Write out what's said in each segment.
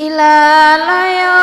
Ilalayo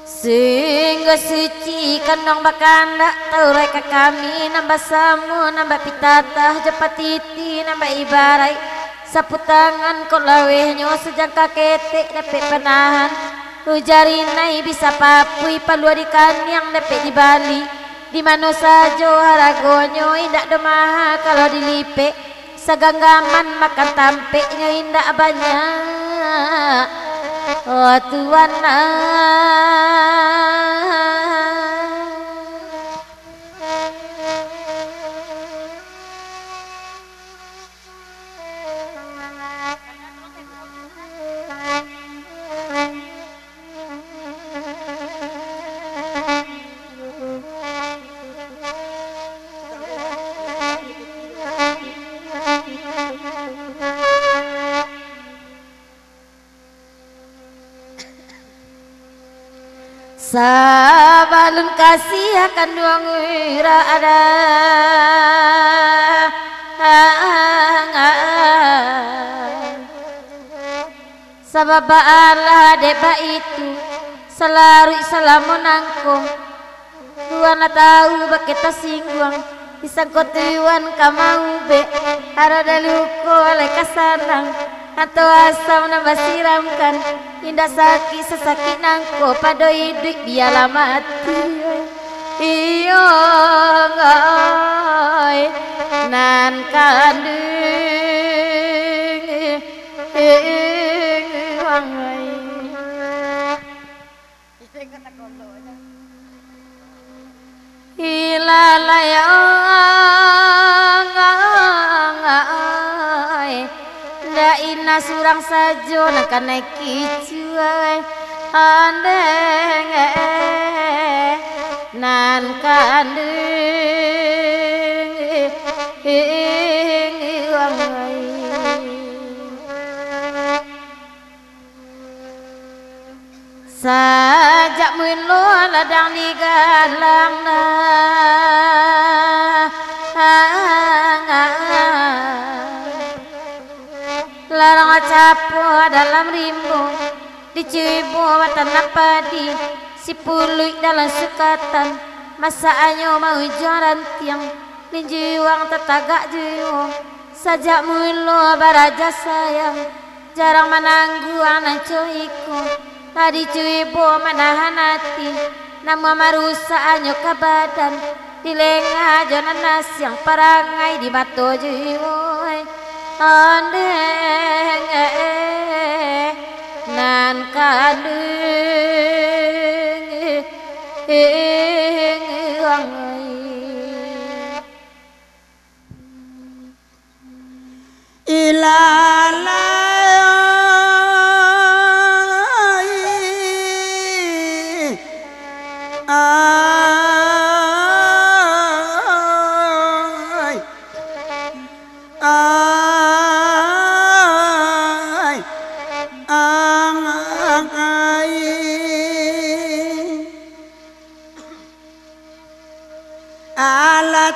sehingga suci kanong bakanda taurai ke kami nambah samu nambah pitatah japatiti nambah ibarai sapu tangan kok lawehnya sejangka ketek dapat penahan ujarinai bisa papui paluarikan yang dapat di Bali di mana saja haragonyo indak demaha kalau dilipe saganggaman makan tampeknya indak banyak. Oh Tuhan sabalun kasih akan duang wira ada sabab Allah deba itu selaru salamun angkong tuan tahu baketa singguang disangkut tuan kamau be arada luko oleh kasarang atau asam nambah siramkan indah sakit sesakit nangko pada hidup biarlah mati iyo ngoy nan kandung wangai hilalaya ina surang sajo nak naik kicuai andeng nan kandeng wangai sajak mulu ladang di galang larang capo dalam rimbung dicibo tanah padi si puluh dalam sukatan masa anyo mau jalan tiang linjiwang tetagak jiwang sajak mulu baraja sayang jarang menanggu anak cuiku tadi cibo menahan hati nama marusa anyo ke badan di lengah jonan nas yang parangai di batu jiwang andeng nan kandung wangai ilala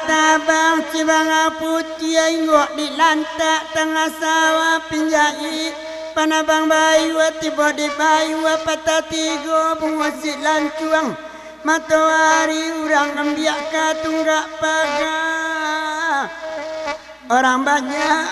tabang cibang putih ingok di lantak tengah sawah pinjai panabang bayu tiba di bayu patah tiga penguasit lancuang matahari urang ambiak katunggak paga orang banyak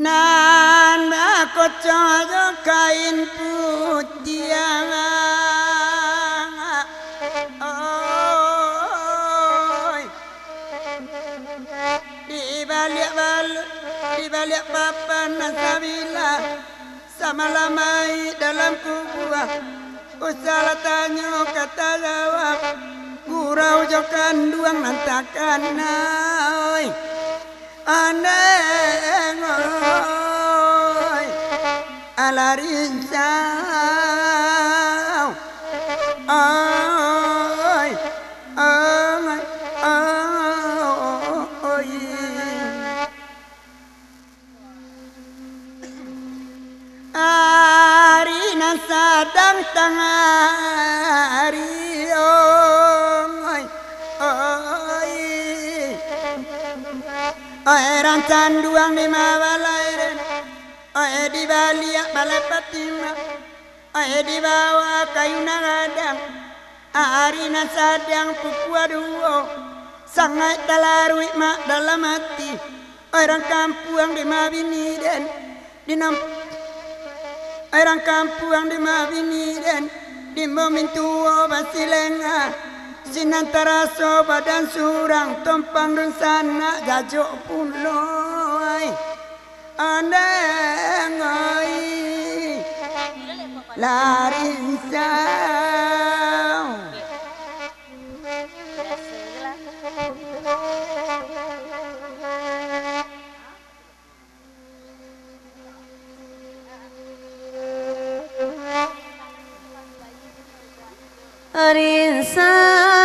nan aku cocok kain putih di balik papan nasabila sama lamai dalam kubur Usala tanyo kata jawab Gurau jokan duang nantakan Oi Aneng oi Alarinsau Oi Oi Oi Arina sadang tangari oi oi oi rancan duang di mawalairen oi di baliak balai patima oi di bawah kayu nagadang Arina sadang pukua duo sangat talarui mak dalam hati orang kampung di mabiniden di orang kampung di Mabiniden di Momintuo Basilenga sinantara so badan surang tompang dun sana jajok puloi andeng oi larinsau Arinsai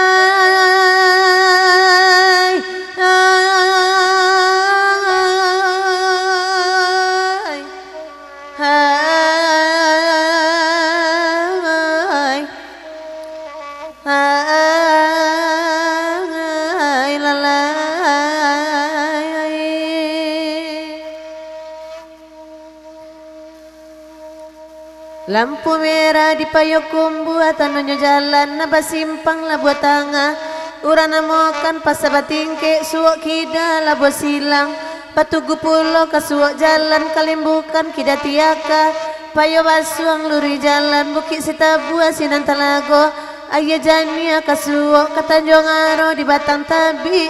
lampu merah di payokum buatan nonyo jalan naba simpang labuat tangga urana mokan pasabatingke suok kida labuat silang patugu pulo kasuok jalan kalimbukan kida tiaka payo basuang luri jalan bukit sitabua sinan talago ayah jania kasuok katanjong aro di batang tabi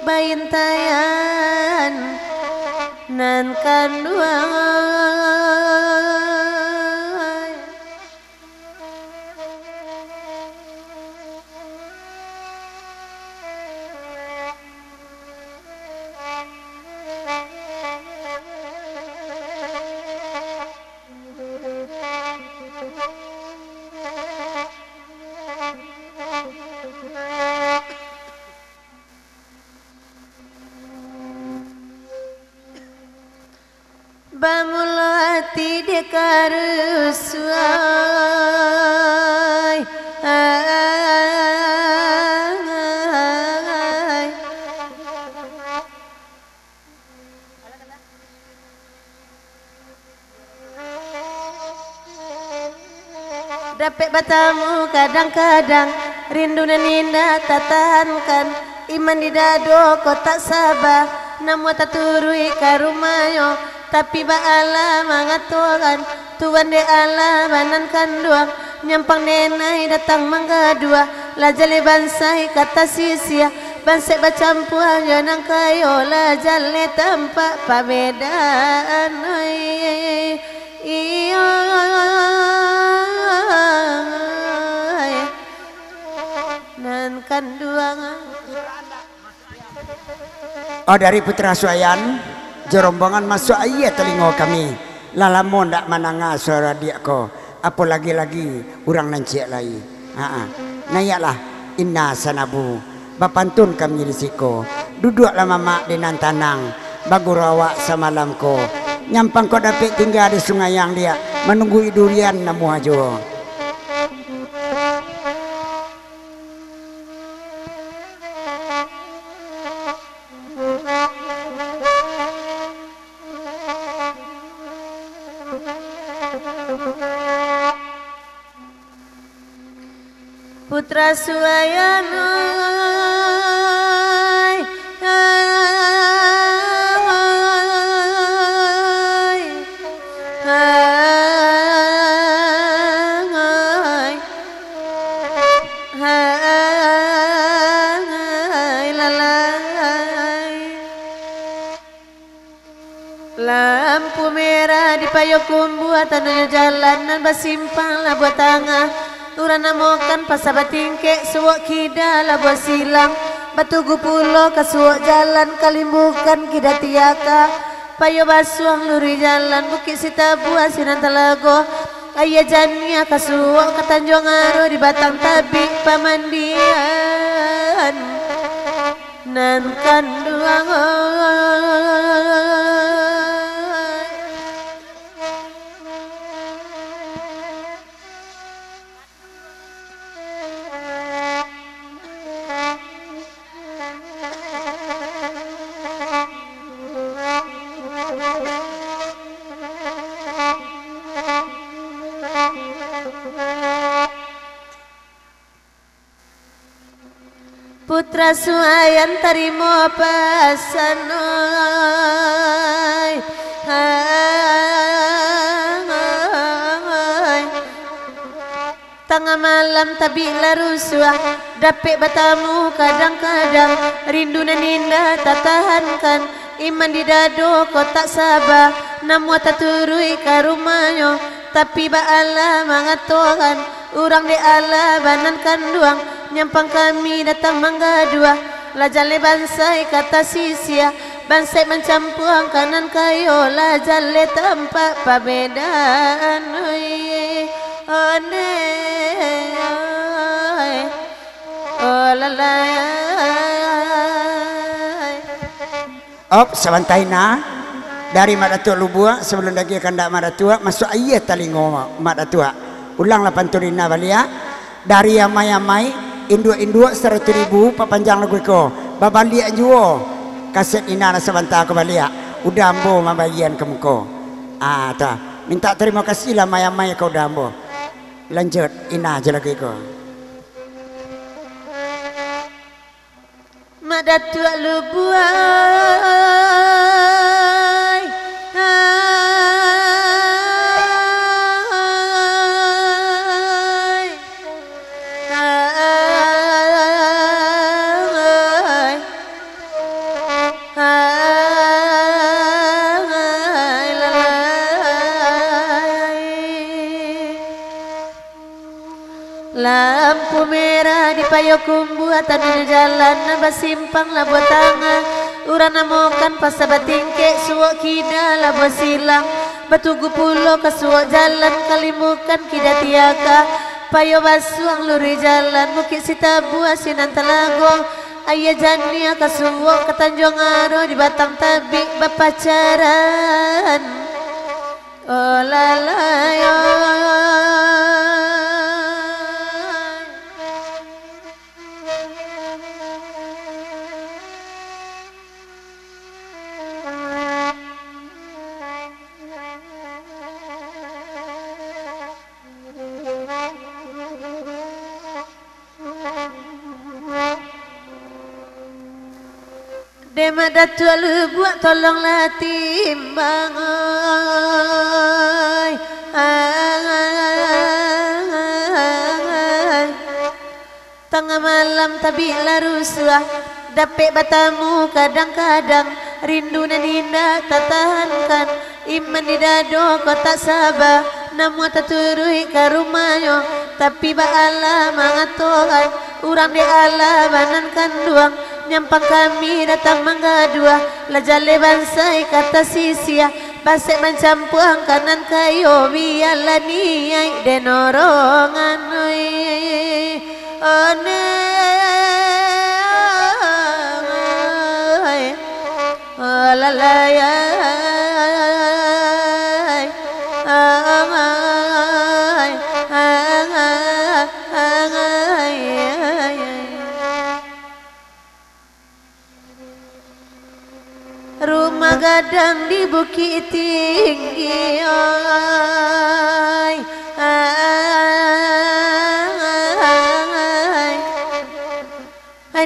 bayintayan nan kanduang Bamulo hati dekarusai Dapet batamu kadang-kadang rindu dan indah tak tahankan iman di dado kau tak sabar namun tak turui karumayo tapi ba'ala mangatuan tuan de ala banan kanduang nyampang nenai datang manggadua lajale bansai kata sisia bansai bacampuan janang kayo lajale tampak pabedaan iya nan kanduang dari Putra Suayan jerombongan masuk ayat telingo kami lalamon dak mananga suara dia ko apa lagi-lagi urang nanciak lai nayaklah inna sanabu bapantun kami risiko duduklah mamak di nantanang bagurawa samalam ko nyampang ko dapat tinggal di sungai yang dia menunggu durian namu ajo Putra Suayana payo kumbuat anu jalanan basimpang lah buat tangah urang namokan pasabatingke suwok kida lah buat silang batugu pulo kasuwok jalan kalimbukan kida tiaka payo basuang luri jalan bukit sitabua sinan talago ayah jania kasuwok katanjong aro di batang tabi pamandian nan kanduang putra suayan tarimo pasanoy tengah malam tabi larusua dapet batamu kadang-kadang rindu nan indah tak tahankan iman di dado kau tak sabar namu taturui karumanyo tapi ba'ala mangatohan urang di ala banan kanduang nyampang kami datang manggadua lajale bansai kata sisia bansai mencampuang kanan kayo lajale tempat pabedaan one oh lalai op sabantai na dari Madatua Lubua sebelum lagi kandak Madatua masuk ayat talingo Madatua ulang 8 turina balia dari amai-amai indua-indua 100.000 papanjang lagu ko babaliak juo kaset ina na sabanta ko balia udambo mabagian kemuko ta minta terima kasih lah maya-maya kau udambo lanjut ina aja lagi ko Madatua Lubuai lampu merah di payo kumbuatan di jalan basimpang lah buat tangan urang namokan pasabatingke suwok kida lah buat silang batugu pulo ke suwok jalan kalimukan kida tiaka payo basuang luri jalan bukit sitabua sinan talago ayah jania ke suwok ke Tanjung Aro di batang tabi bapacaran oh lalayo Madatua Lubua tolonglah timbang tengah malam tabi larusua dapet batamu kadang-kadang rindu nan indah tak tahankan iman di dado kau tak sabar namu taturui karumanyo tapi ba'ala mangatohan urang di ala banan kanduang nyampang kami datang manggadua lajale bansai kata sisia basek mencampuang kanan kayo biarlah niai denorongan one oh lalaya rumah gadang di bukit tinggi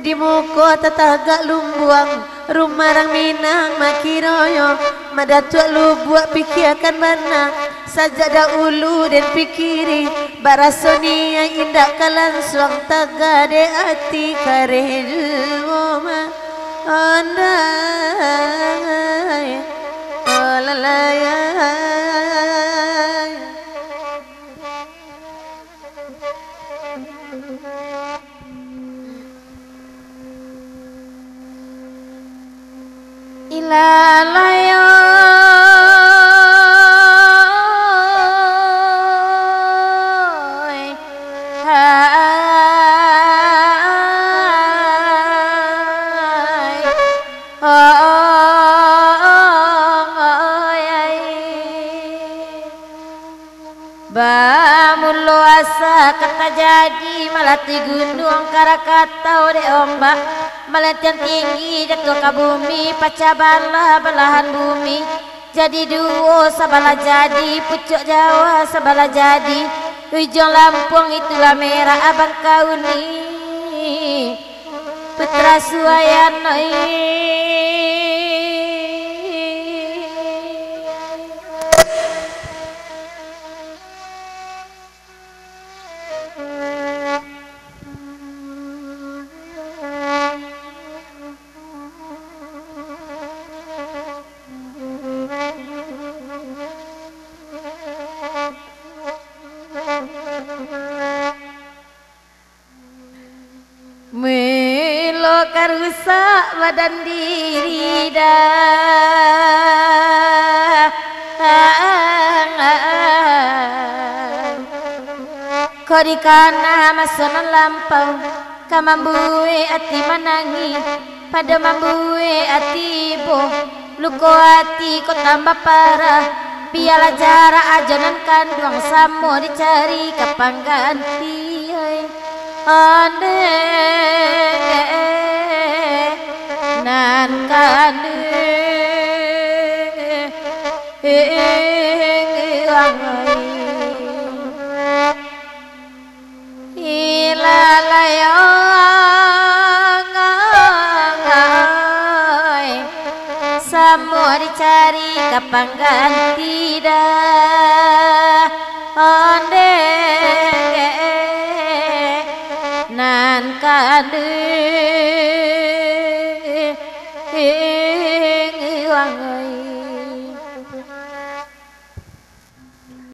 di muko tetagak lumbuang rumah rang minang makiroyo Madatua Lubua pikirkan mana saja dahulu dan pikiri barasoni yang indah kalansuang tagade hati karejuma andai oh lalaya Ilalayo Bamulo asa kata jadi malah gunung karakatau de ombak melentian tinggi jatuh ke bumi pacabala belahan bumi jadi duo sabala jadi pucuk Jawa sabala jadi ujung Lampung itulah merah abang kauni putra Suayana Melo karusak badan diri dah Kau di kana masonan lampau kamambue ati manangi pada mambue ati boh luko ati kau tambah parah piala jarak ajonan kandung samo dicari kapang ganti ande nan kande Samo dicari kapang ganti dah onde nan kande